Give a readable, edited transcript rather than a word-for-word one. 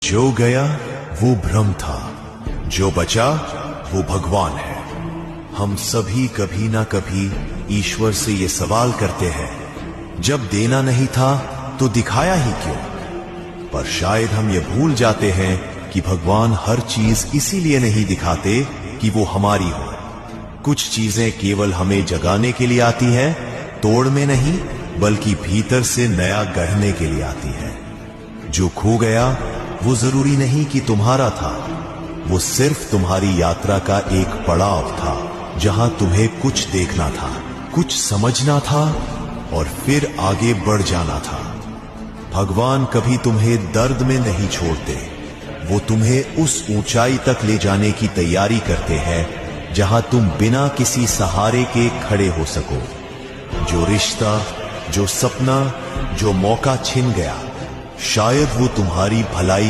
जो गया वो भ्रम था, जो बचा वो भगवान है। हम सभी कभी ना कभी ईश्वर से ये सवाल करते हैं, जब देना नहीं था तो दिखाया ही क्यों? पर शायद हम ये भूल जाते हैं कि भगवान हर चीज इसीलिए नहीं दिखाते कि वो हमारी हो। कुछ चीजें केवल हमें जगाने के लिए आती है, तोड़ में नहीं बल्कि भीतर से नया गढ़ने के लिए आती है। जो खो गया वो जरूरी नहीं कि तुम्हारा था, वो सिर्फ तुम्हारी यात्रा का एक पड़ाव था, जहां तुम्हें कुछ देखना था, कुछ समझना था और फिर आगे बढ़ जाना था। भगवान कभी तुम्हें दर्द में नहीं छोड़ते, वो तुम्हें उस ऊंचाई तक ले जाने की तैयारी करते हैं जहां तुम बिना किसी सहारे के खड़े हो सको। जो रिश्ता, जो सपना, जो मौका छिन गया, शायद वो तुम्हारी भलाई